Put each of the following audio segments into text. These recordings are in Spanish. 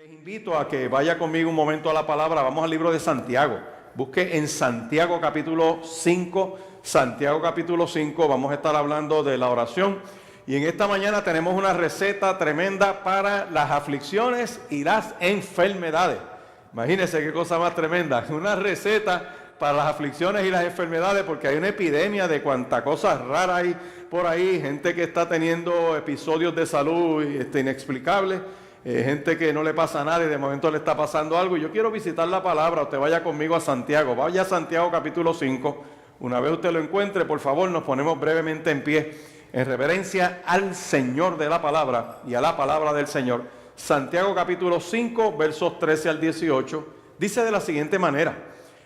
Les invito a que vaya conmigo un momento a la palabra. Vamos al libro de Santiago. Busque en Santiago capítulo 5. Santiago capítulo 5. Vamos a estar hablando de la oración. Y en esta mañana tenemos una receta tremenda para las aflicciones y las enfermedades. Imagínense qué cosa más tremenda. Una receta para las aflicciones y las enfermedades, porque hay una epidemia de cuanta cosa rara hay por ahí. Gente que está teniendo episodios de salud inexplicables. Gente que no le pasa nada y de momento le está pasando algo. Yo quiero visitar la palabra. Usted vaya conmigo a Santiago. Vaya a Santiago capítulo 5. Una vez usted lo encuentre, por favor, nos ponemos brevemente en pie en reverencia al Señor de la palabra y a la palabra del Señor. Santiago capítulo 5, versos 13 al 18, dice de la siguiente manera: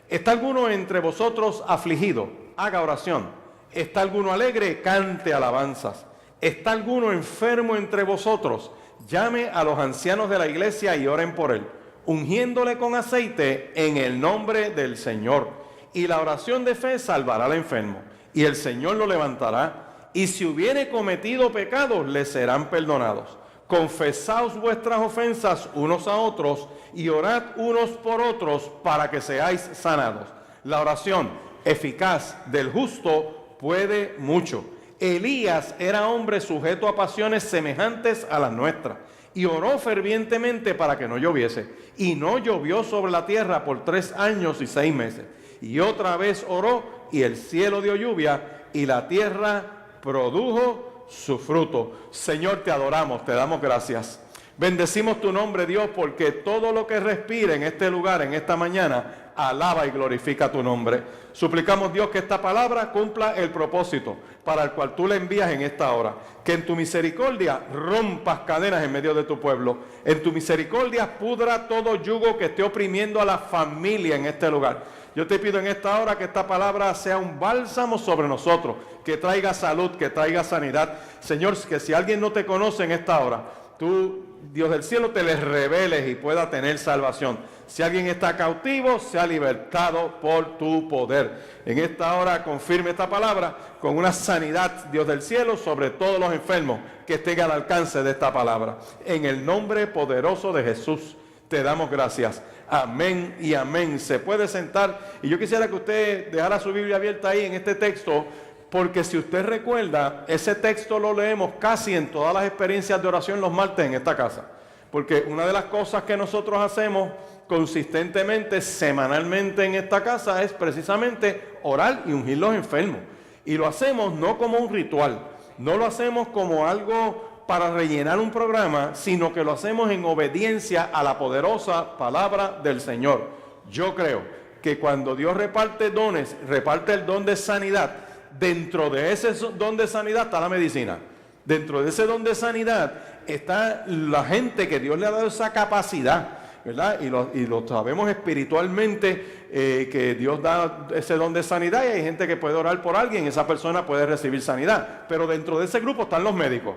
¿Está alguno entre vosotros afligido? Haga oración. ¿Está alguno alegre? Cante alabanzas. ¿Está alguno enfermo entre vosotros? Llame a los ancianos de la iglesia y oren por él, ungiéndole con aceite en el nombre del Señor. Y la oración de fe salvará al enfermo, y el Señor lo levantará. Y si hubiere cometido pecados, le serán perdonados. Confesaos vuestras ofensas unos a otros, y orad unos por otros, para que seáis sanados. La oración eficaz del justo puede mucho. Elías era hombre sujeto a pasiones semejantes a las nuestras, y oró fervientemente para que no lloviese, y no llovió sobre la tierra por 3 años y 6 meses. Y otra vez oró, y el cielo dio lluvia, y la tierra produjo su fruto. Señor, te adoramos, te damos gracias. Bendecimos tu nombre, Dios, porque todo lo que respire en este lugar, en esta mañana, alaba y glorifica tu nombre. Suplicamos, Dios, que esta palabra cumpla el propósito para el cual tú la envías en esta hora. Que en tu misericordia rompas cadenas en medio de tu pueblo. En tu misericordia pudra todo yugo que esté oprimiendo a la familia en este lugar. Yo te pido en esta hora que esta palabra sea un bálsamo sobre nosotros, que traiga salud, que traiga sanidad. Señor, que si alguien no te conoce en esta hora, tú, Dios del cielo, te les reveles y pueda tener salvación. Si alguien está cautivo, sea libertado por tu poder. En esta hora confirme esta palabra con una sanidad, Dios del cielo, sobre todos los enfermos que estén al alcance de esta palabra. En el nombre poderoso de Jesús te damos gracias. Amén y amén. Se puede sentar, y yo quisiera que usted dejara su Biblia abierta ahí en este texto, porque si usted recuerda, ese texto lo leemos casi en todas las experiencias de oración los martes en esta casa. Porque una de las cosas que nosotros hacemos consistentemente, semanalmente en esta casa, es precisamente orar y ungir los enfermos. Y lo hacemos no como un ritual, no lo hacemos como algo para rellenar un programa, sino que lo hacemos en obediencia a la poderosa palabra del Señor. Yo creo que cuando Dios reparte dones, reparte el don de sanidad. Dentro de ese don de sanidad está la medicina. Dentro de ese don de sanidad está la gente que Dios le ha dado esa capacidad, ¿verdad? Y lo sabemos espiritualmente, que Dios da ese don de sanidad, y hay gente que puede orar por alguien y esa persona puede recibir sanidad. Pero dentro de ese grupo están los médicos.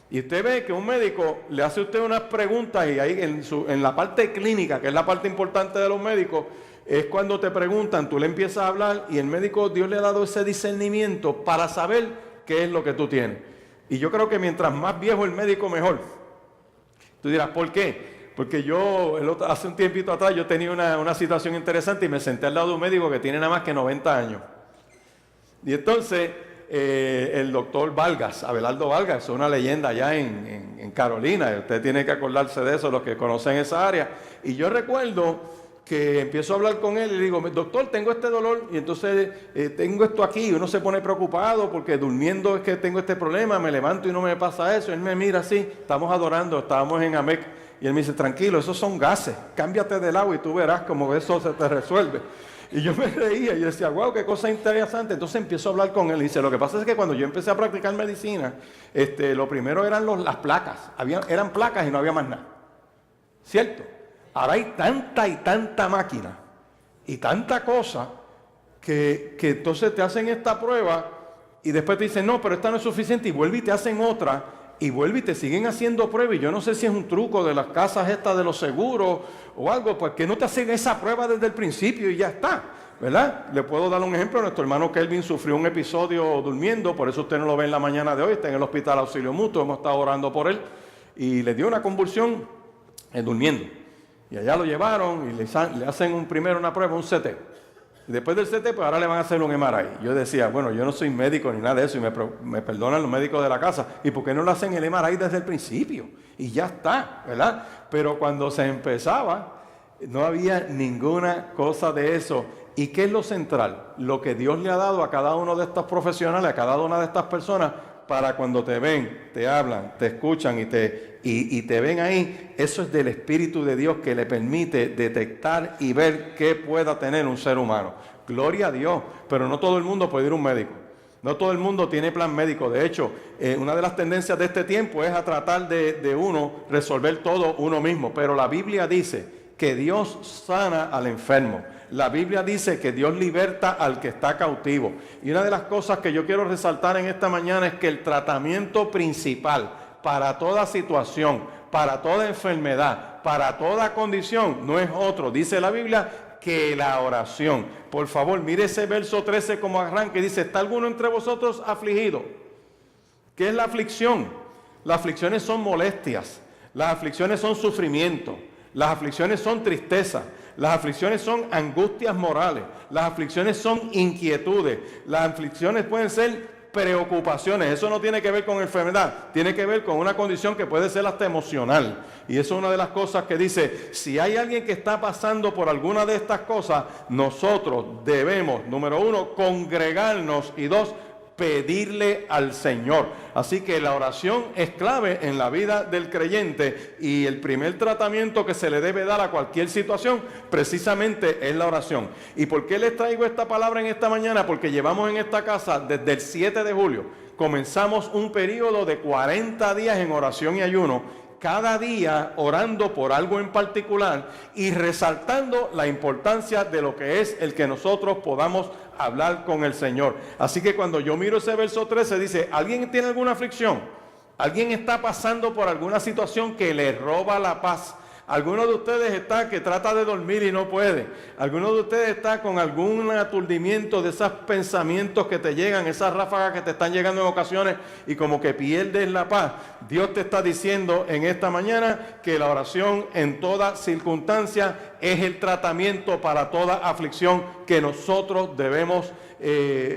Y usted ve que un médico le hace a usted unas preguntas, y ahí en la parte clínica, que es la parte importante de los médicos, es cuando te preguntan, tú le empiezas a hablar, y el médico, Dios le ha dado ese discernimiento para saber qué es lo que tú tienes. Y yo creo que mientras más viejo el médico, mejor. Tú dirás, ¿por qué? Porque yo, hace un tiempito atrás, yo tenía una situación interesante y me senté al lado de un médico que tiene nada más que 90 años. Y entonces, el doctor Vargas, Abelardo Vargas, es una leyenda allá en Carolina. Usted tiene que acordarse de eso, los que conocen esa área. Y yo recuerdo que empiezo a hablar con él y le digo, doctor, tengo este dolor, y entonces tengo esto aquí, y uno se pone preocupado porque durmiendo es que tengo este problema, me levanto y no me pasa eso. Él me mira así, estamos adorando, estábamos en Amec, y él me dice, tranquilo, esos son gases, cámbiate del agua y tú verás como eso se te resuelve. Y yo me reía y yo decía, wow, qué cosa interesante. Entonces empiezo a hablar con él y dice, lo que pasa es que cuando yo empecé a practicar medicina, lo primero eran las placas, eran placas y no había más nada, ¿cierto? Ahora hay tanta y tanta máquina y tanta cosa que entonces te hacen esta prueba y después te dicen, no, pero esta no es suficiente, y vuelve y te hacen otra, y vuelve y te siguen haciendo pruebas. Y yo no sé si es un truco de las casas estas de los seguros o algo, pues que no te hacen esa prueba desde el principio y ya está, ¿verdad? Le puedo dar un ejemplo. Nuestro hermano Kelvin sufrió un episodio durmiendo, por eso usted no lo ve en la mañana de hoy, está en el hospital Auxilio Mutuo, hemos estado orando por él, y le dio una convulsión durmiendo. Y allá lo llevaron y le hacen primero una prueba, un CT. Y después del CT, pues ahora le van a hacer un MRI. Yo decía, bueno, yo no soy médico ni nada de eso, y me perdonan los médicos de la casa. ¿Y por qué no le hacen el MRI desde el principio? Y ya está, ¿verdad? Pero cuando se empezaba, no había ninguna cosa de eso. ¿Y qué es lo central? Lo que Dios le ha dado a cada uno de estos profesionales, a cada una de estas personas, para cuando te ven, te hablan, te escuchan y te ven ahí, eso es del Espíritu de Dios que le permite detectar y ver qué pueda tener un ser humano. Gloria a Dios, pero no todo el mundo puede ir a un médico. No todo el mundo tiene plan médico. De hecho, una de las tendencias de este tiempo es a tratar de uno resolver todo uno mismo. Pero la Biblia dice que Dios sana al enfermo. La Biblia dice que Dios liberta al que está cautivo. Y una de las cosas que yo quiero resaltar en esta mañana es que el tratamiento principal para toda situación, para toda enfermedad, para toda condición, no es otro, dice la Biblia, que la oración. Por favor, mire ese verso 13 como arranque. Dice, ¿está alguno entre vosotros afligido? ¿Qué es la aflicción? Las aflicciones son molestias. Las aflicciones son sufrimiento. Las aflicciones son tristeza. Las aflicciones son angustias morales. Las aflicciones son inquietudes. Las aflicciones pueden ser preocupaciones. Eso no tiene que ver con enfermedad. Tiene que ver con una condición que puede ser hasta emocional. Y eso es una de las cosas que dice, si hay alguien que está pasando por alguna de estas cosas, nosotros debemos, número uno, congregarnos y dos, pedirle al Señor. Así que la oración es clave en la vida del creyente y el primer tratamiento que se le debe dar a cualquier situación precisamente es la oración. ¿Y por qué les traigo esta palabra en esta mañana? Porque llevamos en esta casa desde el 7 de julio, comenzamos un periodo de 40 días en oración y ayuno, cada día orando por algo en particular y resaltando la importancia de lo que es el que nosotros podamos hablar con el Señor. Así que cuando yo miro ese verso 13 dice, ¿alguien tiene alguna aflicción? ¿Alguien está pasando por alguna situación que le roba la paz? Alguno de ustedes está que trata de dormir y no puede. Alguno de ustedes está con algún aturdimiento de esos pensamientos que te llegan, esas ráfagas que te están llegando en ocasiones y como que pierdes la paz. Dios te está diciendo en esta mañana que la oración en toda circunstancia es el tratamiento para toda aflicción que nosotros debemos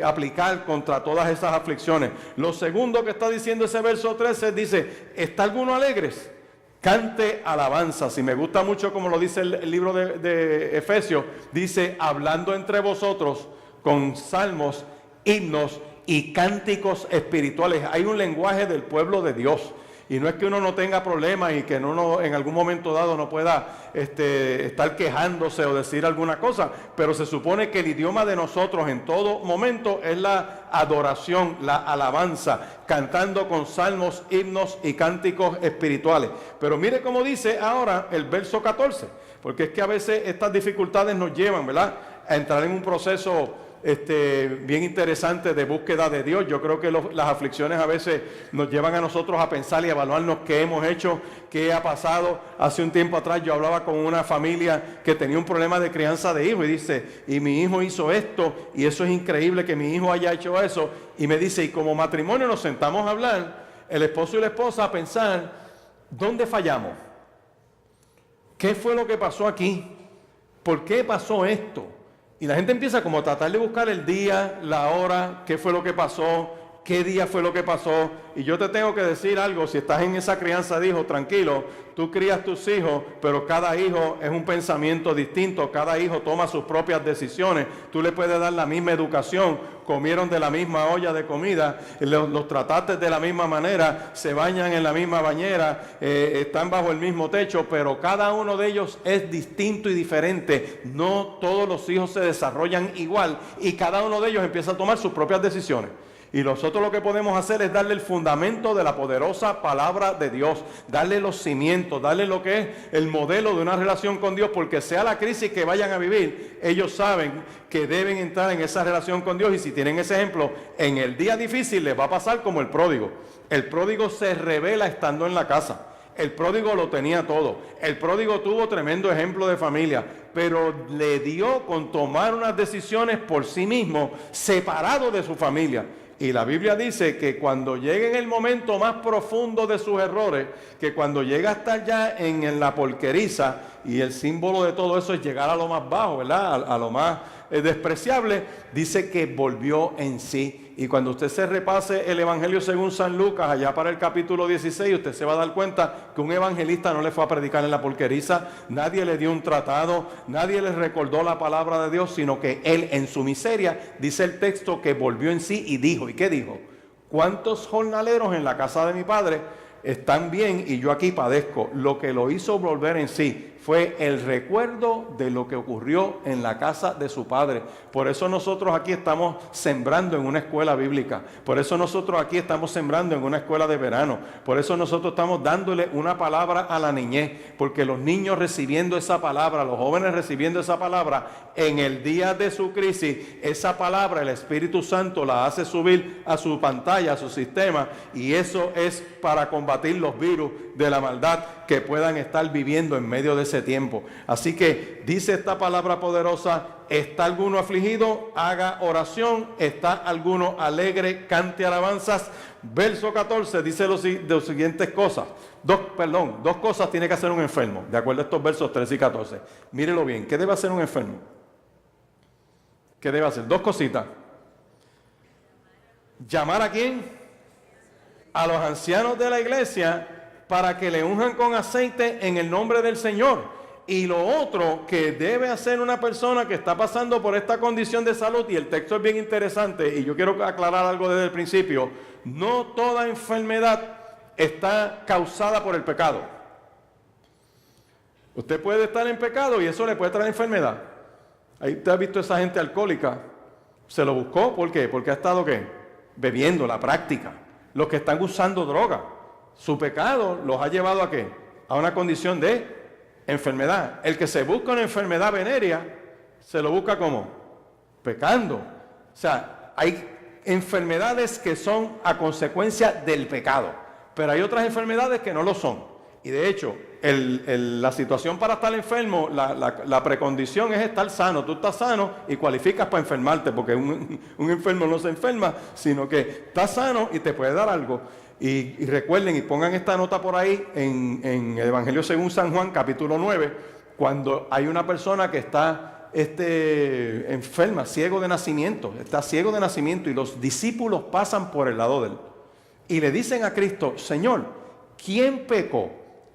aplicar contra todas esas aflicciones. Lo segundo que está diciendo ese verso 13 dice, ¿está alguno alegres? Cante alabanzas. Y me gusta mucho como lo dice el libro de Efesios, dice, hablando entre vosotros con salmos, himnos y cánticos espirituales. Hay un lenguaje del pueblo de Dios. Y no es que uno no tenga problemas y que uno en algún momento dado no pueda estar quejándose o decir alguna cosa, pero se supone que el idioma de nosotros en todo momento es la adoración, la alabanza, cantando con salmos, himnos y cánticos espirituales. Pero mire cómo dice ahora el verso 14, porque es que a veces estas dificultades nos llevan, ¿verdad?, a entrar en un proceso bien interesante de búsqueda de Dios. Yo creo que las aflicciones a veces nos llevan a nosotros a pensar y evaluarnos qué hemos hecho, qué ha pasado. Hace un tiempo atrás yo hablaba con una familia que tenía un problema de crianza de hijos y dice, y mi hijo hizo esto y eso es increíble que mi hijo haya hecho eso. Y me dice, y como matrimonio nos sentamos a hablar, el esposo y la esposa, a pensar, ¿dónde fallamos? ¿Qué fue lo que pasó aquí? ¿Por qué pasó esto? Y la gente empieza como a tratar de buscar el día, la hora, qué fue lo que pasó, qué día fue lo que pasó. Y yo te tengo que decir algo, si estás en esa crianza de hijos, tranquilo, tú crías tus hijos, pero cada hijo es un pensamiento distinto, cada hijo toma sus propias decisiones. Tú le puedes dar la misma educación, comieron de la misma olla de comida, los trataste de la misma manera, se bañan en la misma bañera, están bajo el mismo techo, pero cada uno de ellos es distinto y diferente. No todos los hijos se desarrollan igual y cada uno de ellos empieza a tomar sus propias decisiones. Y nosotros lo que podemos hacer es darle el fundamento de la poderosa palabra de Dios, darle los cimientos, darle lo que es el modelo de una relación con Dios, porque sea la crisis que vayan a vivir, ellos saben que deben entrar en esa relación con Dios. Y si tienen ese ejemplo, en el día difícil les va a pasar como el pródigo. El pródigo se revela estando en la casa. El pródigo lo tenía todo. El pródigo tuvo tremendo ejemplo de familia, pero le dio con tomar unas decisiones por sí mismo, separado de su familia. Y la Biblia dice que cuando llegue en el momento más profundo de sus errores, que cuando llega hasta allá en la porqueriza, y el símbolo de todo eso es llegar a lo más bajo, ¿verdad? A lo más despreciable, dice que volvió en sí. Y cuando usted se repase el Evangelio según San Lucas, allá para el capítulo 16, usted se va a dar cuenta que un evangelista no le fue a predicar en la porqueriza, nadie le dio un tratado, nadie le recordó la palabra de Dios, sino que él en su miseria, dice el texto, que volvió en sí y dijo, ¿y qué dijo? ¿Cuántos jornaleros en la casa de mi padre están bien y yo aquí padezco? Lo que lo hizo volver en sí fue el recuerdo de lo que ocurrió en la casa de su padre. Por eso nosotros aquí estamos sembrando en una escuela bíblica. Por eso nosotros aquí estamos sembrando en una escuela de verano. Por eso nosotros estamos dándole una palabra a la niñez. Porque los niños recibiendo esa palabra, los jóvenes recibiendo esa palabra, en el día de su crisis, esa palabra el Espíritu Santo la hace subir a su pantalla, a su sistema. Y eso es para combatir los virus de la maldad que puedan estar viviendo en medio de ese tiempo. Así que dice esta palabra poderosa: ¿está alguno afligido? Haga oración. ¿Está alguno alegre? Cante alabanzas. Verso 14 dice las siguientes cosas. Dos cosas tiene que hacer un enfermo, de acuerdo a estos versos 13 y 14. Mírelo bien, ¿qué debe hacer un enfermo? ¿Qué debe hacer? Dos cositas. ¿Llamar a quién? A los ancianos de la iglesia para que le unjan con aceite en el nombre del Señor. Y lo otro que debe hacer una persona que está pasando por esta condición de salud, y el texto es bien interesante, y yo quiero aclarar algo desde el principio: no toda enfermedad está causada por el pecado. Usted puede estar en pecado y eso le puede traer enfermedad. Ahí usted ha visto esa gente alcohólica, se lo buscó, ¿por qué? Porque ha estado ¿qué? Bebiendo, la práctica. Los que están usando droga, su pecado los ha llevado ¿a qué? A una condición de enfermedad. El que se busca una enfermedad venérea, se lo busca ¿cómo? Pecando. O sea, hay enfermedades que son a consecuencia del pecado, pero hay otras enfermedades que no lo son. Y de hecho, la situación para estar enfermo, la precondición es estar sano. Tú estás sano y cualificas para enfermarte, porque un enfermo no se enferma, sino que estás sano y te puede dar algo. Y recuerden y pongan esta nota por ahí en el Evangelio según San Juan, capítulo 9, cuando hay una persona que está enferma, ciego de nacimiento, está ciego de nacimiento, y los discípulos pasan por el lado de él y le dicen a Cristo: Señor, ¿quién pecó,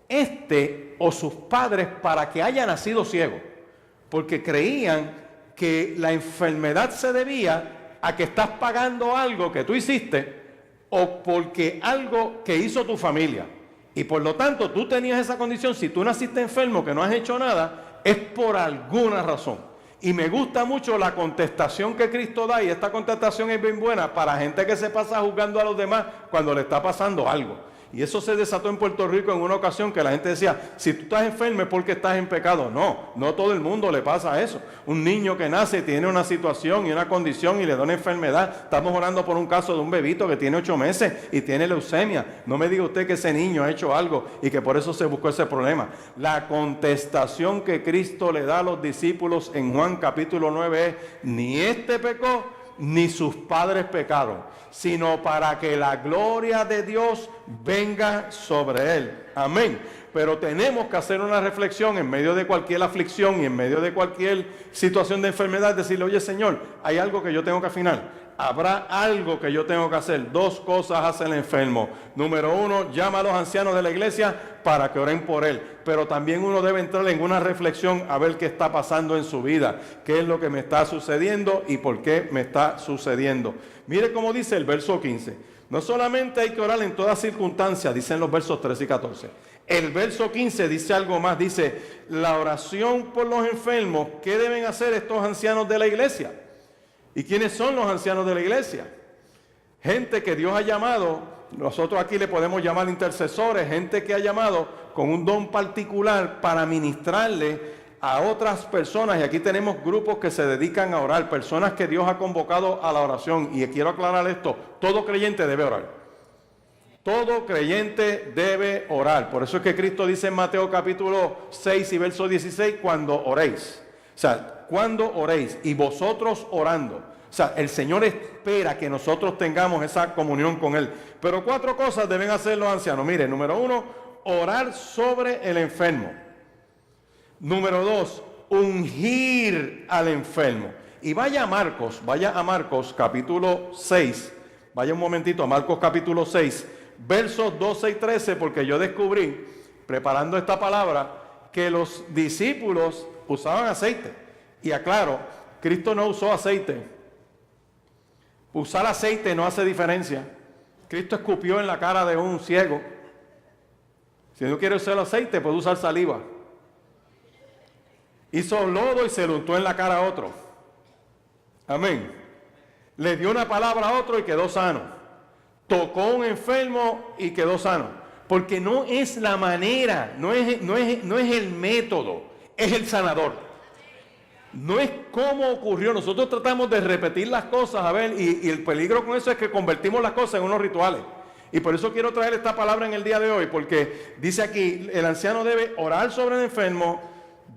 este o sus padres, para que haya nacido ciego? Porque creían que la enfermedad se debía a que estás pagando algo que tú hiciste, o porque algo que hizo tu familia. Y por lo tanto tú tenías esa condición. Si tú naciste enfermo, que no has hecho nada, es por alguna razón. Y me gusta mucho la contestación que Cristo da, y esta contestación es bien buena para gente que se pasa juzgando a los demás cuando le está pasando algo. Y eso se desató en Puerto Rico en una ocasión, que la gente decía: si tú estás enfermo es porque estás en pecado. No todo el mundo le pasa eso. Un niño que nace tiene una situación y una condición y le da una enfermedad. Estamos orando por un caso de un bebito que tiene 8 meses y tiene leucemia. No me diga usted que ese niño ha hecho algo y que por eso se buscó ese problema. La contestación que Cristo le da a los discípulos en Juan capítulo 9 es: ni este pecó, ni sus padres pecaron, sino para que la gloria de Dios venga sobre él. Amén. Pero tenemos que hacer una reflexión en medio de cualquier aflicción y en medio de cualquier situación de enfermedad, decirle: oye, Señor, hay algo que yo tengo que afinar. Habrá algo que yo tengo que hacer. Dos cosas hace el enfermo. Número uno, llama a los ancianos de la iglesia para que oren por él. Pero también uno debe entrar en una reflexión a ver qué está pasando en su vida, qué es lo que me está sucediendo y por qué me está sucediendo. Mire cómo dice el verso 15. No solamente hay que orar en todas circunstancias, dicen los versos 13 y 14. El verso 15 dice algo más, dice: la oración por los enfermos. ¿Qué deben hacer estos ancianos de la iglesia? ¿Y quiénes son los ancianos de la iglesia? Gente que Dios ha llamado, nosotros aquí le podemos llamar intercesores, gente que ha llamado con un don particular para ministrarle a otras personas. Y aquí tenemos grupos que se dedican a orar, personas que Dios ha convocado a la oración. Y quiero aclarar esto: todo creyente debe orar. Todo creyente debe orar. Por eso es que Cristo dice en Mateo capítulo 6 y verso 16: cuando oréis. O sea, cuando oréis, y vosotros orando. O sea, el Señor espera que nosotros tengamos esa comunión con Él. Pero 4 cosas deben hacer los ancianos. Mire, número 1, orar sobre el enfermo. Número 2, ungir al enfermo. Y vaya a Marcos capítulo 6. Vaya un momentito a Marcos capítulo 6, versos 12 y 13, porque yo descubrí, preparando esta palabra, que los discípulos usaban aceite. Y aclaro, Cristo no usó aceite. Usar aceite no hace diferencia. Cristo escupió en la cara de un ciego. Si no quiere usar aceite, puede usar saliva. Hizo lodo y se lo untó en la cara a otro. Amén. Le dio una palabra a otro y quedó sano. Tocó a un enfermo y quedó sano. Porque no es la manera, no es el método, es el sanador. No es cómo ocurrió. Nosotros tratamos de repetir las cosas, a ver, y el peligro con eso es que convertimos las cosas en unos rituales. Y por eso quiero traer esta palabra en el día de hoy, porque dice aquí, el anciano debe orar sobre el enfermo.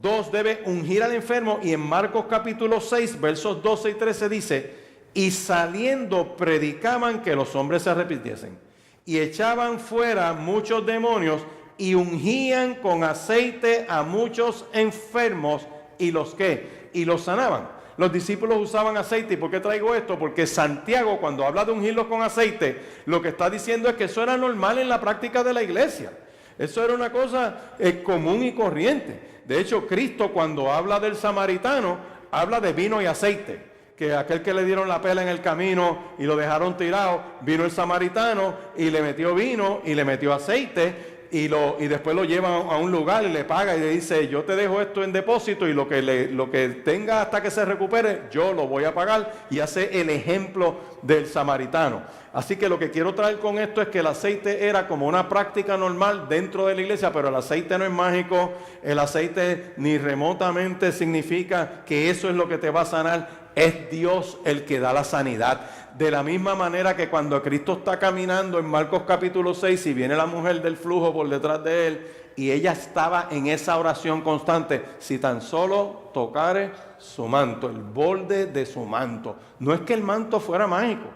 2, debe ungir al enfermo. Y en Marcos capítulo 6, versos 12 y 13 dice: y saliendo predicaban que los hombres se arrepintiesen, y echaban fuera muchos demonios, y ungían con aceite a muchos enfermos, y los ¿qué? Y los sanaban. Los discípulos usaban aceite. ¿Y por qué traigo esto? Porque Santiago, cuando habla de ungirlos con aceite, lo que está diciendo es que eso era normal en la práctica de la iglesia. Eso era una cosa común y corriente. De hecho, Cristo, cuando habla del samaritano, habla de vino y aceite. Que aquel que le dieron la pela en el camino y lo dejaron tirado, vino el samaritano y le metió vino y le metió aceite, y después lo lleva a un lugar y le paga y le dice: yo te dejo esto en depósito, y lo que tenga hasta que se recupere, yo lo voy a pagar. Y hace el ejemplo del samaritano. Así que lo que quiero traer con esto es que el aceite era como una práctica normal dentro de la iglesia, pero el aceite no es mágico. El aceite ni remotamente significa que eso es lo que te va a sanar. Es Dios el que da la sanidad. De la misma manera que cuando Cristo está caminando en Marcos capítulo 6 y viene la mujer del flujo por detrás de él, y ella estaba en esa oración constante: si tan solo tocare su manto, el borde de su manto. No es que el manto fuera mágico.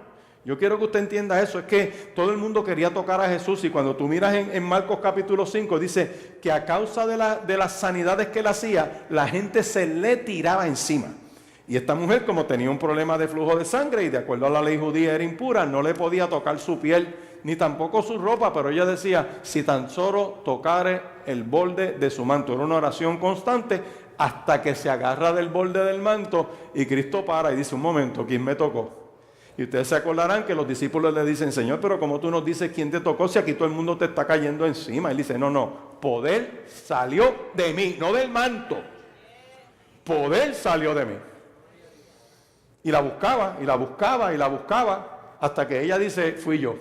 Yo quiero que usted entienda eso. Es que todo el mundo quería tocar a Jesús, y cuando tú miras en Marcos capítulo 5, dice que a causa de las sanidades que él hacía, la gente se le tiraba encima. Y esta mujer, como tenía un problema de flujo de sangre y de acuerdo a la ley judía era impura, no le podía tocar su piel ni tampoco su ropa, pero ella decía: si tan solo tocare el borde de su manto. Era una oración constante hasta que se agarra del borde del manto y Cristo para y dice: un momento, ¿quién me tocó? Y ustedes se acordarán que los discípulos le dicen: Señor, pero ¿cómo tú nos dices quién te tocó si aquí todo el mundo te está cayendo encima? Él dice: no, poder salió de mí, no del manto. Poder salió de mí. Y la buscaba, y la buscaba, y la buscaba, hasta que ella dice: fui yo.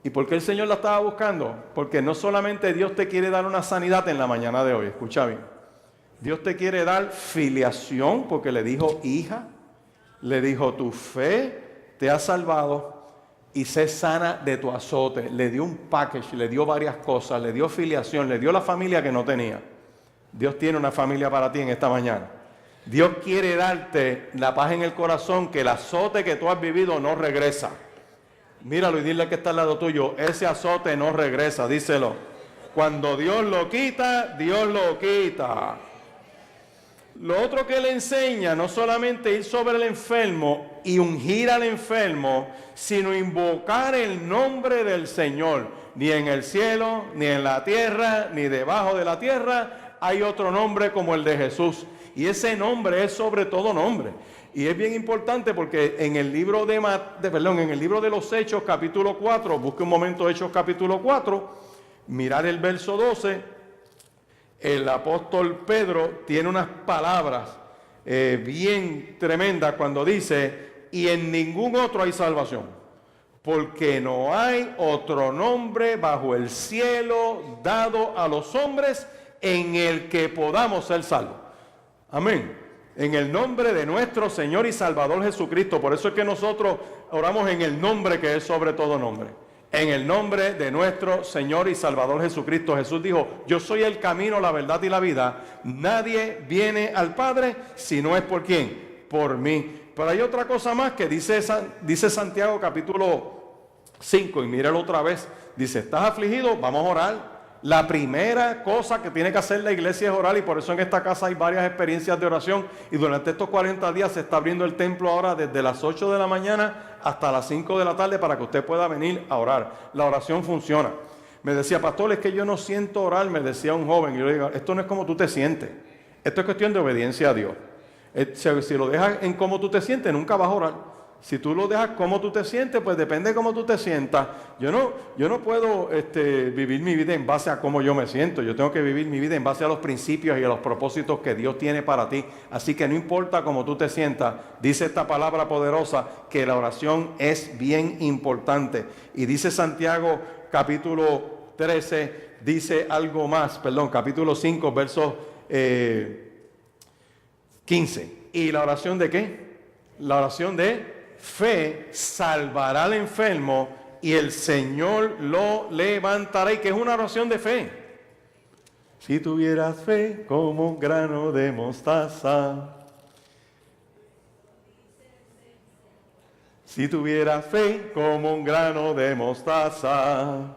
¿Y por qué el Señor la estaba buscando? Porque no solamente Dios te quiere dar una sanidad en la mañana de hoy, escucha bien. Dios te quiere dar filiación, porque le dijo hija, le dijo: tu fe te ha salvado y sé sana de tu azote. Le dio un package, le dio varias cosas, le dio filiación, le dio la familia que no tenía. Dios tiene una familia para ti en esta mañana. Dios quiere darte la paz en el corazón, que el azote que tú has vivido no regresa. Míralo y dile al que está al lado tuyo: ese azote no regresa, díselo. Cuando Dios lo quita, Dios lo quita. Lo otro que le enseña, no solamente ir sobre el enfermo y ungir al enfermo, sino invocar el nombre del Señor. Ni en el cielo, ni en la tierra, ni debajo de la tierra hay otro nombre como el de Jesús. Y ese nombre es sobre todo nombre. Y es bien importante porque en el libro en el libro de los Hechos capítulo 4, busque un momento Hechos capítulo 4, mirar el verso 12, el apóstol Pedro tiene unas palabras bien tremendas cuando dice: y en ningún otro hay salvación, porque no hay otro nombre bajo el cielo dado a los hombres en el que podamos ser salvos. Amén. En el nombre de nuestro Señor y Salvador Jesucristo. Por eso es que nosotros oramos en el nombre que es sobre todo nombre. En el nombre de nuestro Señor y Salvador Jesucristo. Jesús dijo: yo soy el camino, la verdad y la vida. Nadie viene al Padre si no es por ¿quién? Por mí. Pero hay otra cosa más que dice Santiago capítulo 5, y míralo otra vez. Dice, ¿estás afligido? Vamos a orar. La primera cosa que tiene que hacer la iglesia es orar, y por eso en esta casa hay varias experiencias de oración, y durante estos 40 días se está abriendo el templo ahora desde las 8 de la mañana hasta las 5 de la tarde para que usted pueda venir a orar. La oración funciona. Me decía, pastor, es que yo no siento orar, me decía un joven, y yo le digo, esto no es como tú te sientes, esto es cuestión de obediencia a Dios. Si lo dejas en cómo tú te sientes, nunca vas a orar. Si tú lo dejas como tú te sientes, pues depende de cómo tú te sientas. Yo no puedo vivir mi vida en base a cómo yo me siento. Yo tengo que vivir mi vida en base a los principios y a los propósitos que Dios tiene para ti. Así que no importa cómo tú te sientas, dice esta palabra poderosa que la oración es bien importante. Y dice Santiago capítulo 13, dice algo más, capítulo 5, verso 15. ¿Y la oración de qué? La oración de fe salvará al enfermo y el Señor lo levantará. ¿Y qué es una oración de fe? Si tuvieras fe como un grano de mostaza. Si tuvieras fe como un grano de mostaza.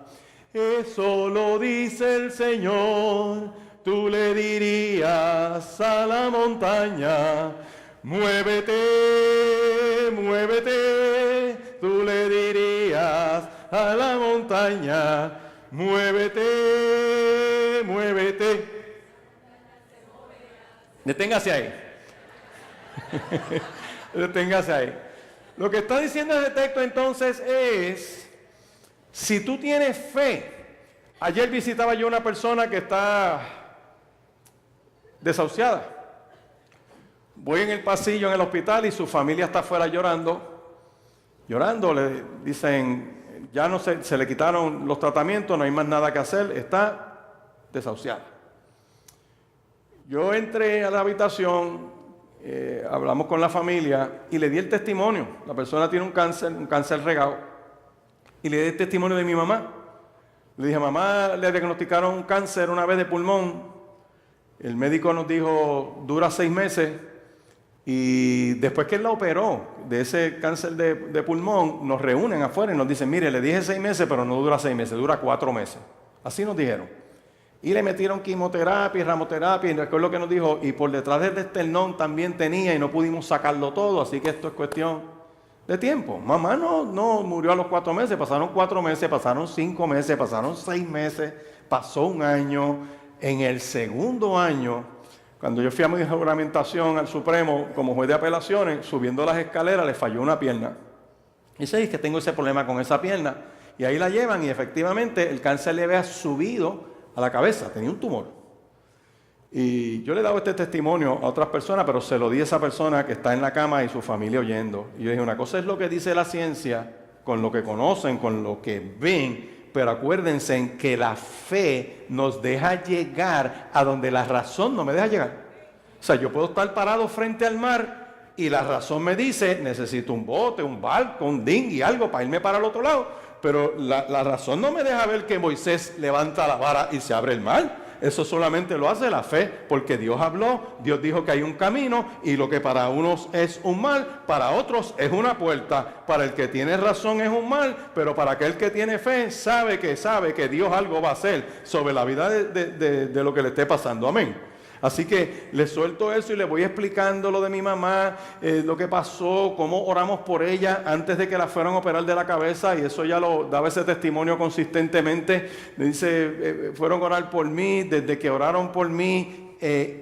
Eso lo dice el Señor. Tú le dirías a la montaña, muévete, muévete. Tú le dirías a la montaña, muévete, muévete. Deténgase ahí. Deténgase ahí. Lo que está diciendo ese texto entonces es, si tú tienes fe. Ayer visitaba yo una persona que está desahuciada. Voy en el pasillo en el hospital y su familia está afuera llorando, le dicen, ya no se le quitaron los tratamientos, no hay más nada que hacer, está desahuciada. Yo entré a la habitación, hablamos con la familia y le di el testimonio. La persona tiene un cáncer regado, y le di el testimonio de mi mamá. Le dije, mamá, le diagnosticaron un cáncer una vez de pulmón. El médico nos dijo, dura 6 meses. Y después que él la operó de ese cáncer de pulmón, nos reúnen afuera y nos dicen, mire, le dije 6 meses, pero no dura 6 meses, dura 4 meses. Así nos dijeron. Y le metieron quimioterapia y ramoterapia, y recuerdo que nos dijo, y por detrás del esternón también tenía, y no pudimos sacarlo todo, así que esto es cuestión de tiempo. Mamá no murió a los 4 meses, pasaron 4 meses, pasaron 5 meses, pasaron 6 meses, pasó 1 año. En el segundo año, cuando yo fui a mi juramentación al Supremo como juez de apelaciones, subiendo las escaleras le falló una pierna. Y dice, es que tengo ese problema con esa pierna. Y ahí la llevan y efectivamente el cáncer le había subido a la cabeza, tenía un tumor. Y yo le he dado este testimonio a otras personas, pero se lo di a esa persona que está en la cama y su familia oyendo. Y yo dije, una cosa es lo que dice la ciencia, con lo que conocen, con lo que ven, pero acuérdense en que la fe nos deja llegar a donde la razón no me deja llegar. O sea, yo puedo estar parado frente al mar y la razón me dice, necesito un bote, un barco, un dinghy, algo para irme para el otro lado. Pero la razón no me deja ver que Moisés levanta la vara y se abre el mar. Eso solamente lo hace la fe, porque Dios habló, Dios dijo que hay un camino, y lo que para unos es un mal, para otros es una puerta. Para el que tiene razón es un mal, pero para aquel que tiene fe sabe que Dios algo va a hacer sobre la vida de lo que le esté pasando. Amén. Así que le suelto eso y le voy explicando lo de mi mamá, lo que pasó, cómo oramos por ella antes de que la fueran a operar de la cabeza, y eso ya lo daba ese testimonio consistentemente. Me dice, fueron a orar por mí, desde que oraron por mí,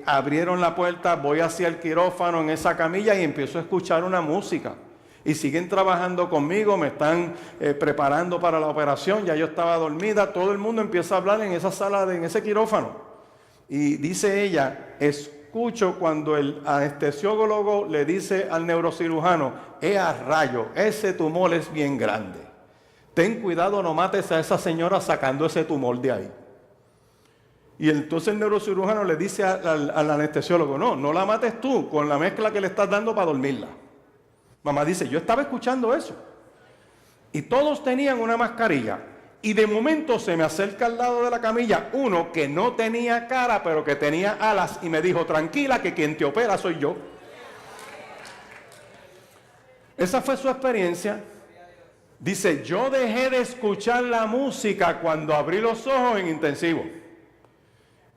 abrieron la puerta, voy hacia el quirófano en esa camilla y empiezo a escuchar una música. Y siguen trabajando conmigo, me están preparando para la operación, ya yo estaba dormida, todo el mundo empieza a hablar en esa sala, en ese quirófano. Y dice ella, escucho cuando el anestesiólogo le dice al neurocirujano, a rayo, ese tumor es bien grande. Ten cuidado, no mates a esa señora sacando ese tumor de ahí. Y entonces el neurocirujano le dice al anestesiólogo, no la mates tú con la mezcla que le estás dando para dormirla. Mamá dice, yo estaba escuchando eso. Y todos tenían una mascarilla. Y de momento se me acerca al lado de la camilla uno que no tenía cara, pero que tenía alas, y me dijo, tranquila, que quien te opera soy yo. Esa fue su experiencia. Dice, yo dejé de escuchar la música cuando abrí los ojos en intensivo.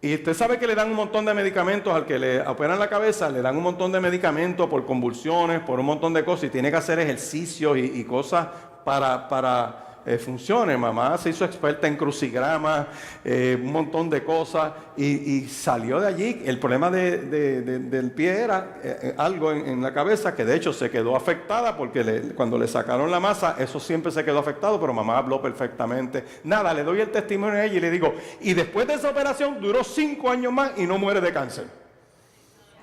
Y usted sabe que le dan un montón de medicamentos al que le operan la cabeza, le dan un montón de medicamentos por convulsiones, por un montón de cosas, y tiene que hacer ejercicios y cosas para funciones. Mamá se hizo experta en crucigramas, un montón de cosas, y salió de allí. El problema del pie era algo en la cabeza que de hecho se quedó afectada porque cuando le sacaron la masa, eso siempre se quedó afectado, pero mamá habló perfectamente. Nada, le doy el testimonio a ella y le digo, y después de esa operación duró 5 años más y no muere de cáncer.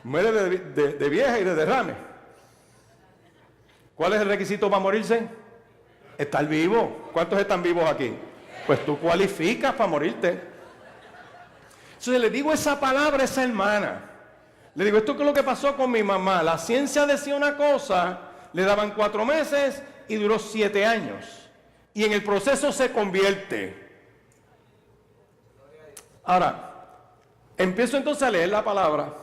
Muere de vieja y de derrame. ¿Cuál es el requisito para morirse? Estar vivo. ¿Cuántos están vivos aquí? Pues tú cualificas para morirte. Entonces le digo esa palabra a esa hermana. Le digo, esto es lo que pasó con mi mamá. La ciencia decía una cosa, le daban 4 meses y duró 7 años. Y en el proceso se convierte. Ahora, empiezo entonces a leer la palabra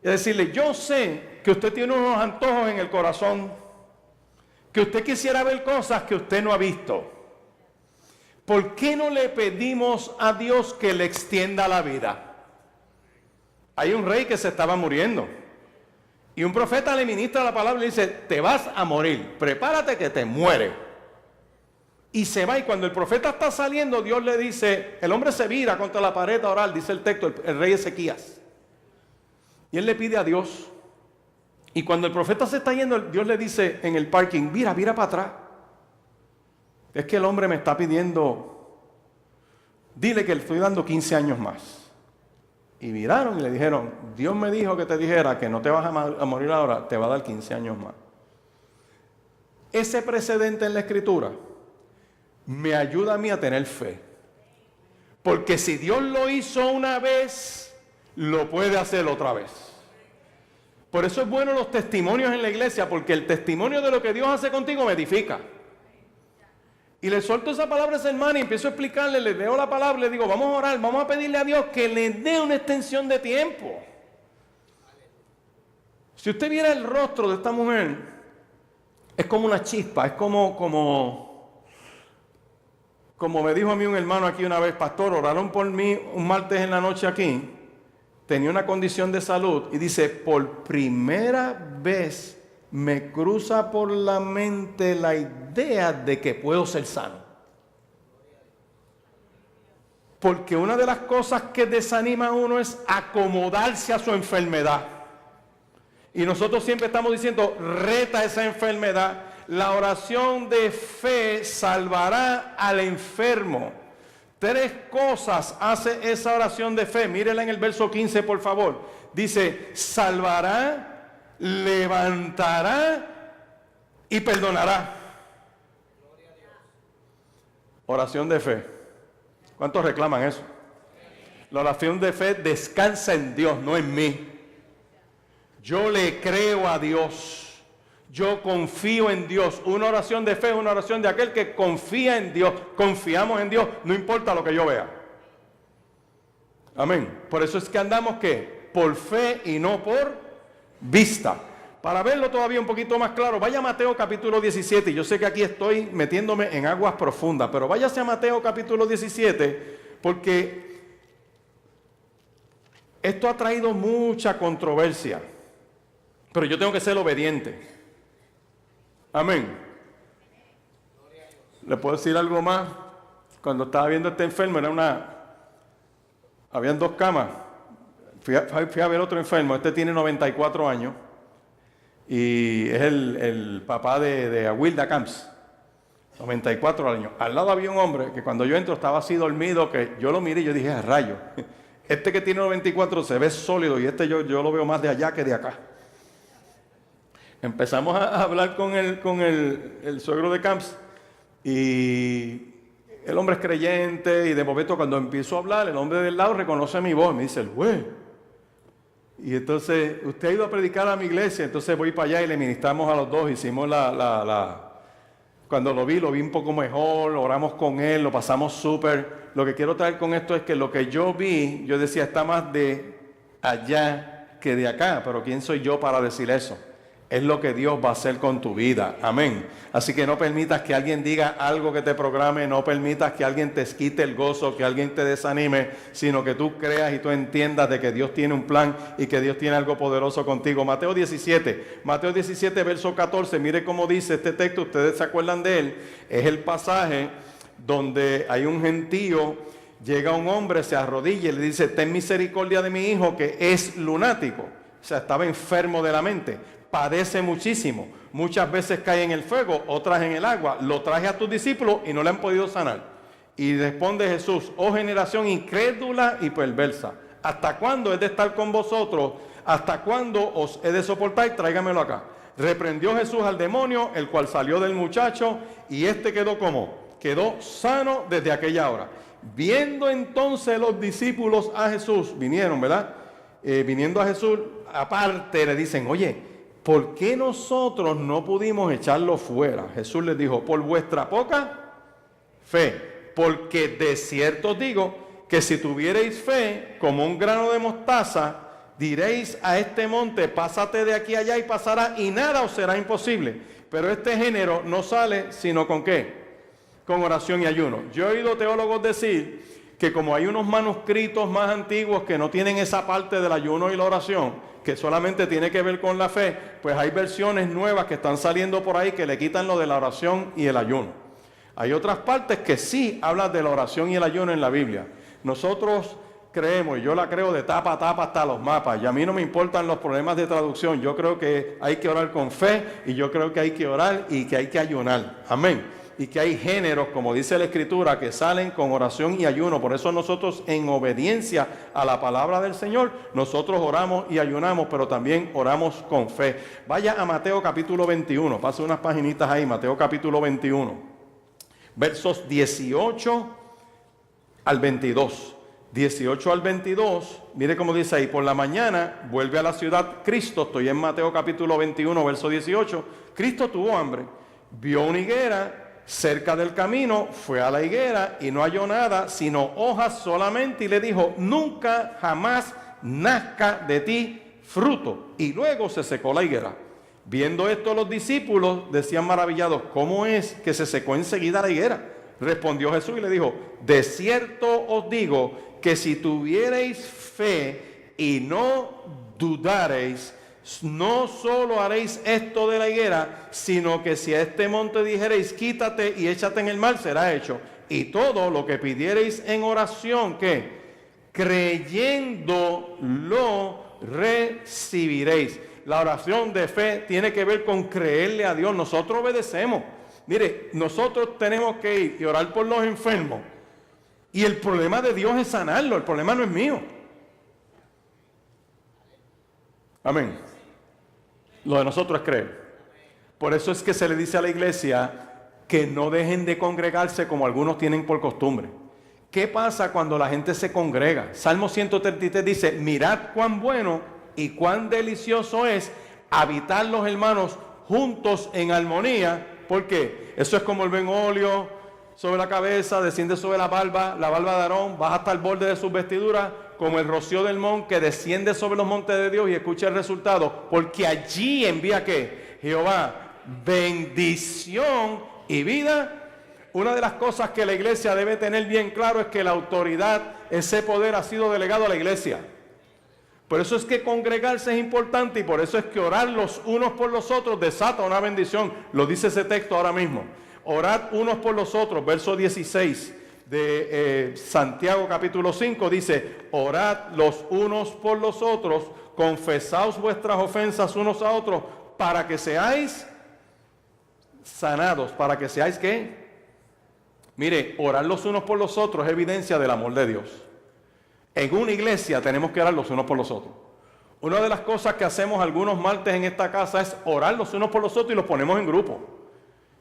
y a decirle, yo sé que usted tiene unos antojos en el corazón, que usted quisiera ver cosas que usted no ha visto. ¿Por qué no le pedimos a Dios que le extienda la vida? Hay un rey que se estaba muriendo y un profeta le ministra la palabra y le dice, te vas a morir, prepárate que te mueres. Y se va, y cuando el profeta está saliendo, Dios le dice, el hombre se vira contra la pared a orar, dice el texto, el rey Ezequías. Y él le pide a Dios. Y cuando el profeta se está yendo, Dios le dice en el parking, mira para atrás. Es que el hombre me está pidiendo, dile que le estoy dando 15 años más. Y miraron y le dijeron, Dios me dijo que te dijera que no te vas a morir ahora, te va a dar 15 años más. Ese precedente en la Escritura me ayuda a mí a tener fe. Porque si Dios lo hizo una vez, lo puede hacer otra vez. Por eso es bueno los testimonios en la iglesia, porque el testimonio de lo que Dios hace contigo me edifica. Y le suelto esa palabra a esa hermana y empiezo a explicarle, le leo la palabra y le digo, vamos a orar, vamos a pedirle a Dios que le dé una extensión de tiempo. Si usted viera el rostro de esta mujer, es como una chispa, es como me dijo a mí un hermano aquí una vez, pastor, oraron por mí un martes en la noche aquí. Tenía una condición de salud y dice, por primera vez me cruza por la mente la idea de que puedo ser sano. Porque una de las cosas que desanima a uno es acomodarse a su enfermedad. Y nosotros siempre estamos diciendo, reta esa enfermedad. La oración de fe salvará al enfermo. 3 cosas hace esa oración de fe. Mírenla en el verso 15, por favor. Dice, salvará, levantará y perdonará. Oración de fe. ¿Cuántos reclaman eso? La oración de fe descansa en Dios, no en mí. Yo le creo a Dios. Yo confío en Dios. Una oración de fe es una oración de aquel que confía en Dios. Confiamos en Dios, no importa lo que yo vea. Amén. Por eso es que andamos, ¿qué? Por fe y no por vista. Para verlo todavía un poquito más claro, vaya a Mateo capítulo 17. Yo sé que aquí estoy metiéndome en aguas profundas, pero váyase a Mateo capítulo 17, porque esto ha traído mucha controversia. Pero yo tengo que ser obediente. Amén. ¿Le puedo decir algo más? Cuando estaba viendo a este enfermo, habían 2 camas. Fui a ver otro enfermo. Este tiene 94 años. Y es el papá de Awilda Camps. 94 años. Al lado había un hombre que cuando yo entro estaba así dormido, que yo lo miré y yo dije, a rayo. Este que tiene 94 se ve sólido y este yo lo veo más de allá que de acá. Empezamos a hablar con el suegro de Camps y el hombre es creyente y de momento cuando empiezo a hablar, el hombre del lado reconoce mi voz, me dice, el güey. Y entonces, usted ha ido a predicar a mi iglesia, entonces voy para allá y le ministramos a los dos, hicimos cuando lo vi un poco mejor, oramos con él, lo pasamos súper. Lo que quiero traer con esto es que lo que yo vi, yo decía, está más de allá que de acá, pero ¿quién soy yo para decir eso? es lo que Dios va a hacer con tu vida. Amén. Así que no permitas que alguien diga algo que te programe, no permitas que alguien te quite el gozo, que alguien te desanime, sino que tú creas y tú entiendas de que Dios tiene un plan y que Dios tiene algo poderoso contigo. Mateo 17, verso 14, mire cómo dice este texto, ustedes se acuerdan de él, es el pasaje donde hay un gentío, llega un hombre, se arrodilla y le dice: ten misericordia de mi hijo que es lunático. O sea, estaba enfermo de la mente, padece muchísimo, muchas veces cae en el fuego, otras en el agua. Lo traje a tus discípulos y no le han podido sanar. Y responde Jesús: oh generación incrédula y perversa, ¿hasta cuándo he de estar con vosotros? ¿Hasta cuándo os he de soportar? Tráigamelo acá. Reprendió Jesús al demonio, el cual salió del muchacho, y este quedó como, quedó sano desde aquella hora. Viendo entonces los discípulos a Jesús, vinieron, ¿verdad? Viniendo a Jesús, aparte le dicen: oye, ¿por qué nosotros no pudimos echarlo fuera? Jesús les dijo: por vuestra poca fe, porque de cierto os digo que si tuvierais fe como un grano de mostaza, diréis a este monte: pásate de aquí allá, y pasará, y nada os será imposible. Pero este género no sale sino ¿con qué? Con oración y ayuno. Yo he oído teólogos decir que como hay unos manuscritos más antiguos que no tienen esa parte del ayuno y la oración, que solamente tiene que ver con la fe, pues hay versiones nuevas que están saliendo por ahí que le quitan lo de la oración y el ayuno. Hay otras partes que sí hablan de la oración y el ayuno en la Biblia. Nosotros creemos, y yo la creo de tapa a tapa hasta los mapas, y a mí no me importan los problemas de traducción. Yo creo que hay que orar con fe, y yo creo que hay que orar y que hay que ayunar. Amén. Y que hay géneros, como dice la Escritura, que salen con oración y ayuno. Por eso nosotros, en obediencia a la palabra del Señor, nosotros oramos y ayunamos, pero también oramos con fe. Vaya a Mateo capítulo 21, pase unas paginitas ahí, Mateo capítulo 21, versos 18 al 22. 18 al 22, mire cómo dice ahí: por la mañana vuelve a la ciudad Cristo. Estoy en Mateo capítulo 21, verso 18. Cristo tuvo hambre, vio una higuera cerca del camino, fue a la higuera y no halló nada sino hojas solamente, y le dijo: nunca jamás nazca de ti fruto. Y luego se secó la higuera. Viendo esto, los discípulos decían maravillados: ¿cómo es que se secó enseguida la higuera? Respondió Jesús y le dijo: de cierto os digo que si tuviereis fe y no dudareis, no solo haréis esto de la higuera, sino que si a este monte dijereis: quítate y échate en el mar, será hecho. Y todo lo que pidiereis en oración, ¿qué? Creyendo lo recibiréis. La oración de fe tiene que ver con creerle a Dios. Nosotros obedecemos. Mire, nosotros tenemos que ir y orar por los enfermos. Y el problema de Dios es sanarlo, el problema no es mío. Amén. Lo de nosotros es creer. Por eso es que se le dice a la iglesia que no dejen de congregarse como algunos tienen por costumbre. ¿Qué pasa cuando la gente se congrega? Salmo 133 dice: mirad cuán bueno y cuán delicioso es habitar los hermanos juntos en armonía. ¿Por qué? Eso es como el buen óleo sobre la cabeza, desciende sobre la barba de Aarón, baja hasta el borde de sus vestiduras, como el rocío del monte que desciende sobre los montes de Dios. Y escucha el resultado: porque allí envía ¿qué? Jehová bendición y vida. Una de las cosas que la iglesia debe tener bien claro es que la autoridad, ese poder ha sido delegado a la iglesia. Por eso es que congregarse es importante, y por eso es que orar los unos por los otros desata una bendición. Lo dice ese texto ahora mismo. Orad unos por los otros, verso 16 de Santiago capítulo 5 dice: orad los unos por los otros, confesaos vuestras ofensas unos a otros, para que seáis sanados. ¿Para que seáis qué? Mire, orar los unos por los otros es evidencia del amor de Dios. En una iglesia tenemos que orar los unos por los otros. Una de las cosas que hacemos algunos martes en esta casa es orar los unos por los otros, y los ponemos en grupo.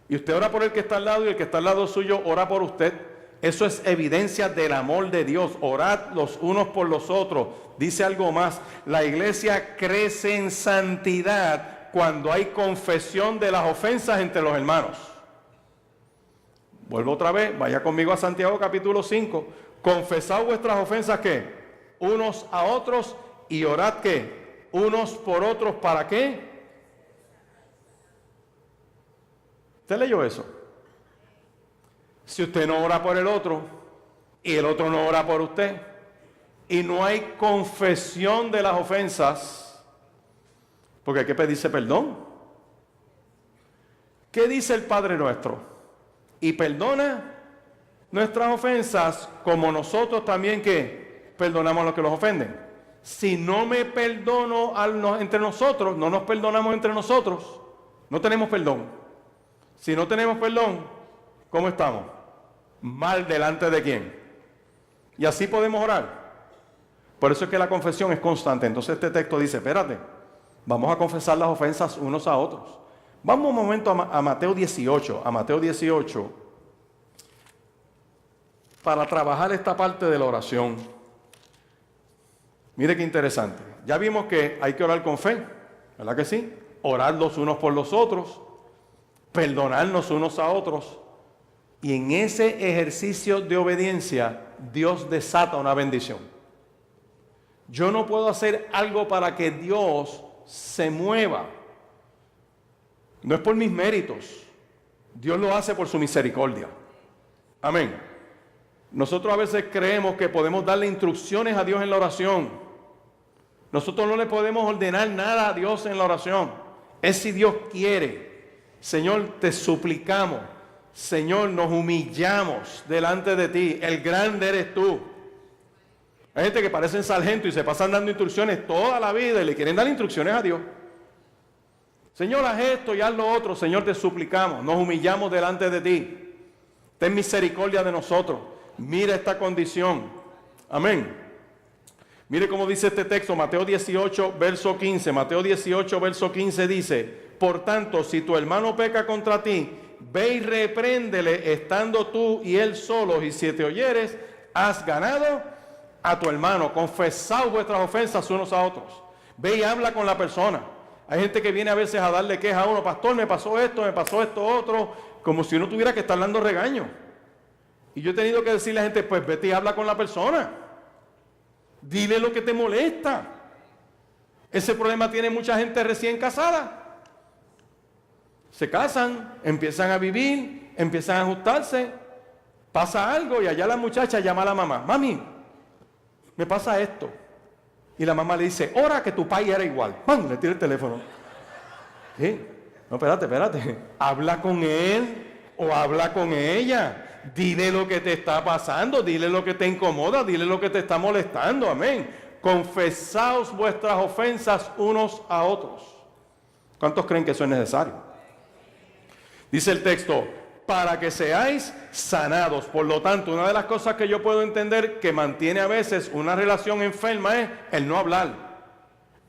Y usted ora por el que está al lado, y el que está al lado suyo ora por usted. Eso es evidencia del amor de Dios. Orad los unos por los otros. Dice algo más: la iglesia crece en santidad cuando hay confesión de las ofensas entre los hermanos. Vuelvo otra vez, vaya conmigo a Santiago capítulo 5. Confesad vuestras ofensas, ¿qué? Unos a otros, y orad, ¿qué? Unos por otros, ¿para qué? ¿Usted leyó eso? Si usted no ora por el otro y el otro no ora por usted y no hay confesión de las ofensas, porque hay que pedirse perdón. ¿Qué dice el Padre nuestro? Y perdona nuestras ofensas como nosotros también que perdonamos a los que los ofenden. Si no me perdono entre nosotros, no nos perdonamos entre nosotros, no tenemos perdón. Si no tenemos perdón, ¿cómo estamos? Mal delante de quién. Y así podemos orar. Por eso es que la confesión es constante. Entonces este texto dice, espérate, vamos a confesar las ofensas unos a otros. Vamos un momento a Mateo 18, para trabajar esta parte de la oración. Mire qué interesante. Ya vimos que hay que orar con fe, ¿verdad que sí? Orar los unos por los otros, perdonarnos unos a otros. Y en ese ejercicio de obediencia, Dios desata una bendición. Yo no puedo hacer algo para que Dios se mueva. No es por mis méritos. Dios lo hace por su misericordia. Amén. Nosotros a veces creemos que podemos darle instrucciones a Dios en la oración. Nosotros no le podemos ordenar nada a Dios en la oración. Es si Dios quiere. Señor, te suplicamos. Señor, nos humillamos delante de ti. El grande eres tú. Hay gente que parecen sargento y se pasan dando instrucciones toda la vida y le quieren dar instrucciones a Dios. Señor, haz esto y haz lo otro. Señor, te suplicamos. Nos humillamos delante de ti. Ten misericordia de nosotros. Mira esta condición. Amén. Mire cómo dice este texto, Mateo 18, verso 15. Mateo 18, verso 15 dice, por tanto, si tu hermano peca contra ti, ve y repréndele estando tú y él solos, y si te oyeres, has ganado a tu hermano. Confesad vuestras ofensas unos a otros. Ve y habla con la persona. Hay gente que viene a veces a darle queja a uno, pastor, me pasó esto otro, como si uno tuviera que estar dando regaño. Y yo he tenido que decirle a la gente, pues vete y habla con la persona. Dile lo que te molesta. Ese problema tiene mucha gente recién casada. Se casan, empiezan a vivir, empiezan a ajustarse, pasa algo y allá la muchacha llama a la mamá, mami, me pasa esto. Y la mamá le dice, ora que tu pai era igual. ¡Pam! Le tira el teléfono. ¿Sí? No, espérate. Habla con él o habla con ella. Dile lo que te está pasando, dile lo que te incomoda, dile lo que te está molestando. Amén. Confesaos vuestras ofensas unos a otros. ¿Cuántos creen que eso es necesario? Dice el texto, para que seáis sanados. Por lo tanto, una de las cosas que yo puedo entender que mantiene a veces una relación enferma es el no hablar,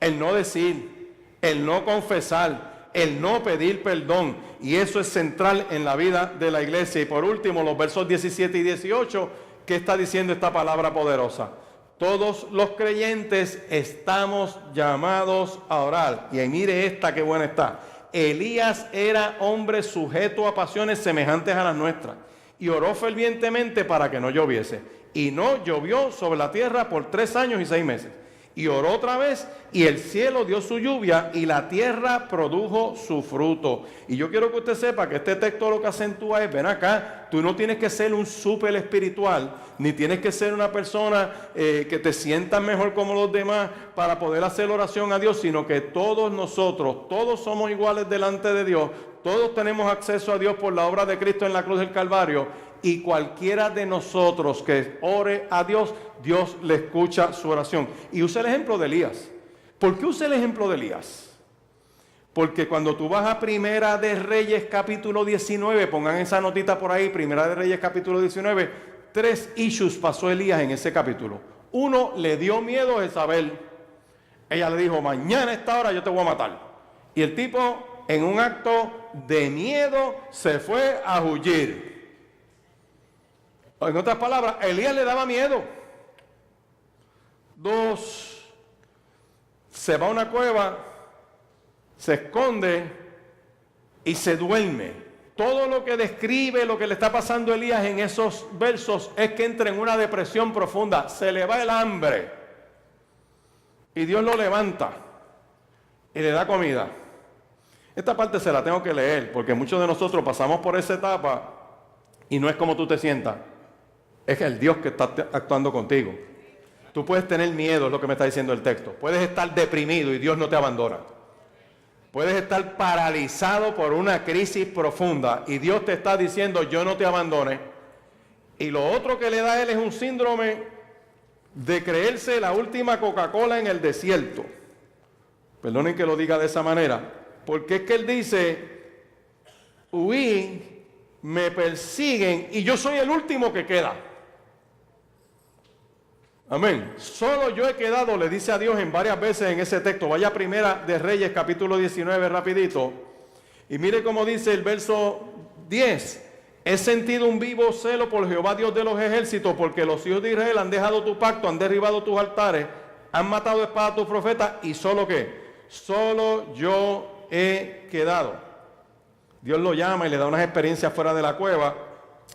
el no decir, el no confesar, el no pedir perdón. Y eso es central en la vida de la iglesia. Y por último, los versos 17 y 18, ¿qué está diciendo esta palabra poderosa? Todos los creyentes estamos llamados a orar. Y ahí mire esta, qué buena está. Elías era hombre sujeto a pasiones semejantes a las nuestras y oró fervientemente para que no lloviese. Y no llovió sobre la tierra por 3 años y 6 meses. Y oró otra vez y el cielo dio su lluvia y la tierra produjo su fruto. Y yo quiero que usted sepa que este texto lo que acentúa es, ven acá, tú no tienes que ser un súper espiritual, ni tienes que ser una persona que te sientas mejor como los demás para poder hacer oración a Dios, sino que todos nosotros, todos somos iguales delante de Dios, todos tenemos acceso a Dios por la obra de Cristo en la cruz del Calvario. Y cualquiera de nosotros que ore a Dios, Dios le escucha su oración. Y usa el ejemplo de Elías. ¿Por qué usa el ejemplo de Elías? Porque cuando tú vas a Primera de Reyes capítulo 19, pongan esa notita por ahí, Primera de Reyes capítulo 19, 3 issues pasó Elías en ese capítulo. Uno, le dio miedo a Jezabel. Ella le dijo, mañana a esta hora yo te voy a matar. Y el tipo, en un acto de miedo, se fue a huir. En otras palabras, Elías le daba miedo. 2, se va a una cueva, se esconde y se duerme. Todo lo que describe lo que le está pasando a Elías en esos versos es que entra en una depresión profunda. Se le va el hambre y Dios lo levanta y le da comida. Esta parte se la tengo que leer, porque muchos de nosotros pasamos por esa etapa y no es como tú te sientas. Es el Dios que está actuando contigo. Tú puedes tener miedo, es lo que me está diciendo el texto. Puedes estar deprimido y Dios no te abandona. Puedes estar paralizado por una crisis profunda y Dios te está diciendo, yo no te abandone. Y lo otro que le da a él es un síndrome de creerse la última Coca-Cola en el desierto. Perdonen que lo diga de esa manera, porque es que él dice, huí, me persiguen y yo soy el último que queda. Amén. Solo yo he quedado, le dice a Dios en varias veces en ese texto. Vaya a Primera de Reyes, capítulo 19, rapidito. Y mire cómo dice el verso 10. He sentido un vivo celo por Jehová Dios de los ejércitos, porque los hijos de Israel han dejado tu pacto, han derribado tus altares, han matado a espada a tus profetas, y solo ¿qué? Solo yo he quedado. Dios lo llama y le da unas experiencias fuera de la cueva.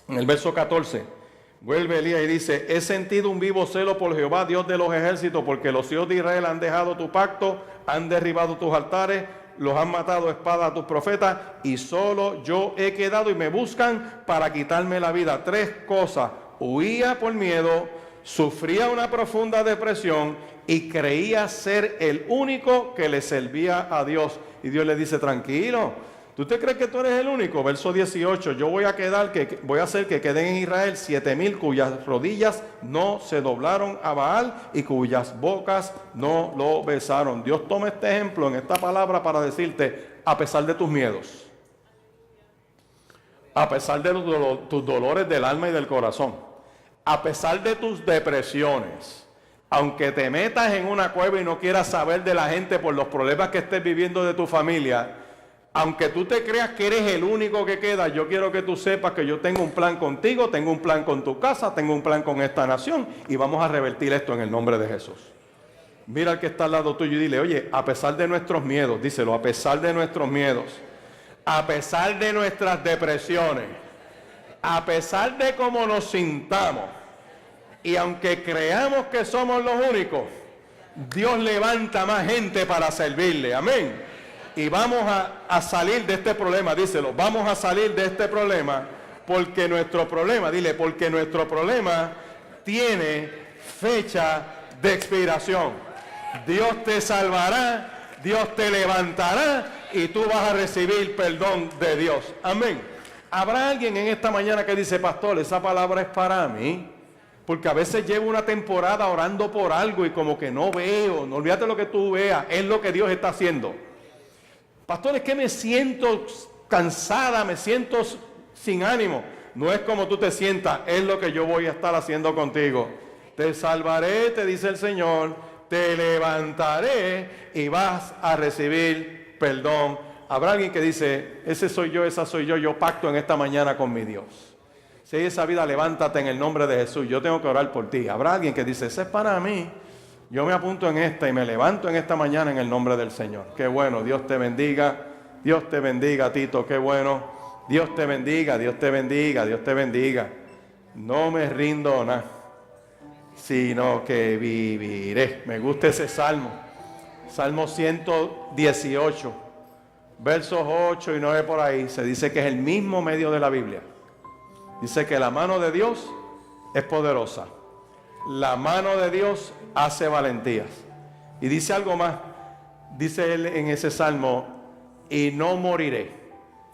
En el verso 14. Vuelve Elías y dice, he sentido un vivo celo por Jehová, Dios de los ejércitos, porque los hijos de Israel han dejado tu pacto, han derribado tus altares, los han matado a espada a tus profetas, y solo yo he quedado y me buscan para quitarme la vida. 3 cosas, huía por miedo, sufría una profunda depresión y creía ser el único que le servía a Dios. Y Dios le dice, tranquilo, ¿tú te crees que tú eres el único? Verso 18, yo voy a hacer que queden en Israel 7,000 cuyas rodillas no se doblaron a Baal y cuyas bocas no lo besaron. Dios toma este ejemplo en esta palabra para decirte, a pesar de tus miedos, a pesar de tus dolores del alma y del corazón, a pesar de tus depresiones, aunque te metas en una cueva y no quieras saber de la gente por los problemas que estés viviendo de tu familia, aunque tú te creas que eres el único que queda, yo quiero que tú sepas que yo tengo un plan contigo, tengo un plan con tu casa, tengo un plan con esta nación y vamos a revertir esto en el nombre de Jesús. Mira al que está al lado tuyo y dile, oye, a pesar de nuestros miedos, díselo, a pesar de nuestros miedos, a pesar de nuestras depresiones, a pesar de cómo nos sintamos y aunque creamos que somos los únicos, Dios levanta más gente para servirle, amén. Y vamos a salir de este problema, díselo, vamos a salir de este problema porque nuestro problema, dile, porque nuestro problema tiene fecha de expiración. Dios te salvará, Dios te levantará y tú vas a recibir perdón de Dios. Amén. ¿Habrá alguien en esta mañana que dice, pastor, esa palabra es para mí? Porque a veces llevo una temporada orando por algo y como que no veo, no olvídate lo que tú veas, es lo que Dios está haciendo. Pastor, es que me siento cansada, me siento sin ánimo. No es como tú te sientas, es lo que yo voy a estar haciendo contigo. Te salvaré, te dice el Señor, te levantaré y vas a recibir perdón. Habrá alguien que dice, ese soy yo, esa soy yo pacto en esta mañana con mi Dios. Si hay esa vida, levántate en el nombre de Jesús, yo tengo que orar por ti. Habrá alguien que dice, ese es para mí. Yo me apunto en esta y me levanto en esta mañana en el nombre del Señor. Qué bueno, Dios te bendiga, Tito, qué bueno. Dios te bendiga, Dios te bendiga, Dios te bendiga. No me rindo nada, sino que viviré. Me gusta ese salmo. Salmo 118, versos 8 y 9 por ahí. Se dice que es el mismo medio de la Biblia. Dice que la mano de Dios es poderosa. La mano de Dios hace valentías. Y dice algo más. Dice él en ese salmo, y no moriré,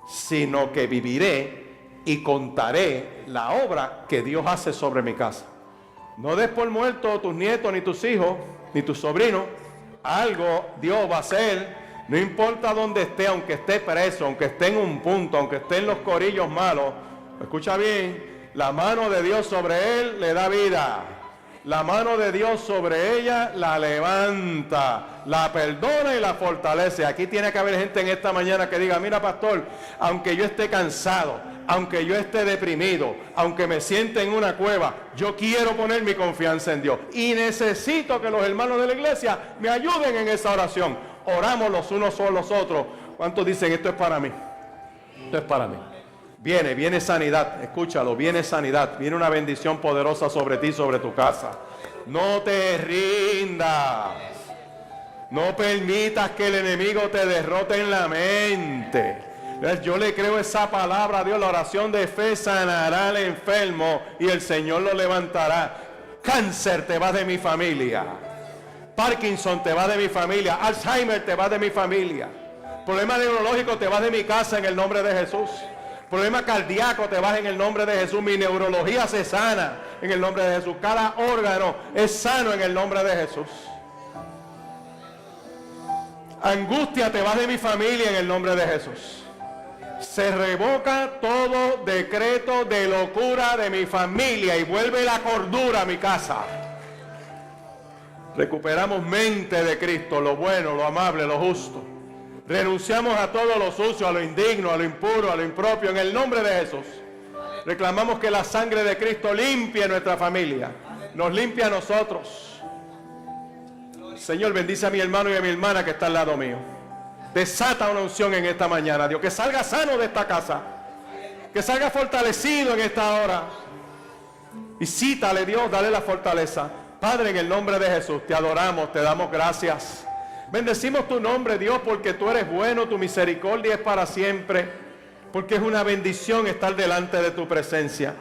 sino que viviré y contaré la obra que Dios hace sobre mi casa. No des por muerto tus nietos, ni tus hijos, ni tus sobrinos. Algo Dios va a hacer. No importa dónde esté, aunque esté preso, aunque esté en un punto, aunque esté en los corillos malos. Escucha bien, la mano de Dios sobre él le da vida. La mano de Dios sobre ella la levanta, la perdona y la fortalece. Aquí tiene que haber gente en esta mañana que diga, mira pastor, aunque yo esté cansado, aunque yo esté deprimido, aunque me siente en una cueva, yo quiero poner mi confianza en Dios. Y necesito que los hermanos de la iglesia me ayuden en esa oración. Oramos los unos por los otros. ¿Cuántos dicen esto es para mí? Esto es para mí. Viene sanidad, escúchalo, viene sanidad, viene una bendición poderosa sobre ti, sobre tu casa. No te rindas, No permitas que el enemigo te derrote en la mente. Yo le creo esa palabra a Dios. La oración de fe sanará al enfermo y el Señor lo levantará. Cáncer te va de mi familia. Parkinson te va de mi familia. Alzheimer te va de mi familia. Problema neurológico te va de mi casa en el nombre de Jesús. Problema cardíaco te va en el nombre de Jesús. Mi neurología se sana en el nombre de Jesús. Cada órgano es sano en el nombre de Jesús. Angustia te va de mi familia en el nombre de Jesús. Se revoca todo decreto de locura de mi familia y vuelve la cordura a mi casa. Recuperamos mente de Cristo, lo bueno, lo amable, lo justo. Renunciamos a todo lo sucio, a lo indigno, a lo impuro, a lo impropio, en el nombre de Jesús. Reclamamos que la sangre de Cristo limpie nuestra familia, nos limpie a nosotros. Señor, bendice a mi hermano y a mi hermana que está al lado mío. Desata una unción en esta mañana, Dios, que salga sano de esta casa, que salga fortalecido en esta hora. Visítale, Dios, dale la fortaleza. Padre, en el nombre de Jesús, te adoramos, te damos gracias. Bendecimos tu nombre, Dios, porque tú eres bueno, tu misericordia es para siempre, porque es una bendición estar delante de tu presencia.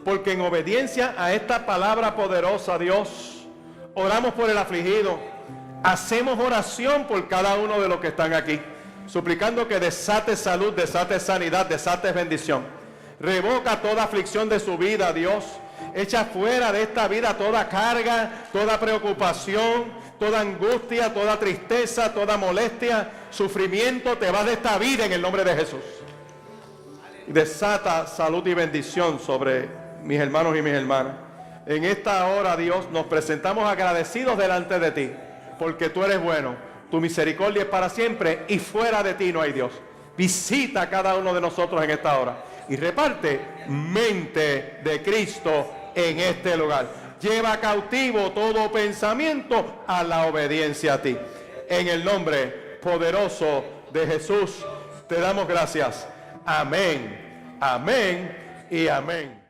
Porque en obediencia a esta palabra poderosa, Dios, oramos por el afligido. Hacemos oración por cada uno de los que están aquí, suplicando que desates salud, desates sanidad, desates bendición. Revoca toda aflicción de su vida, Dios. Echa fuera de esta vida toda carga, toda preocupación, toda angustia, toda tristeza, toda molestia, sufrimiento. Te va de esta vida en el nombre de Jesús. Y desata salud y bendición sobre mis hermanos y mis hermanas. En esta hora, Dios, nos presentamos agradecidos delante de ti, porque tú eres bueno, tu misericordia es para siempre y fuera de ti no hay Dios. Visita a cada uno de nosotros en esta hora y reparte mente de Cristo en este lugar. Lleva cautivo todo pensamiento a la obediencia a ti. En el nombre poderoso de Jesús te damos gracias. Amén, amén y amén.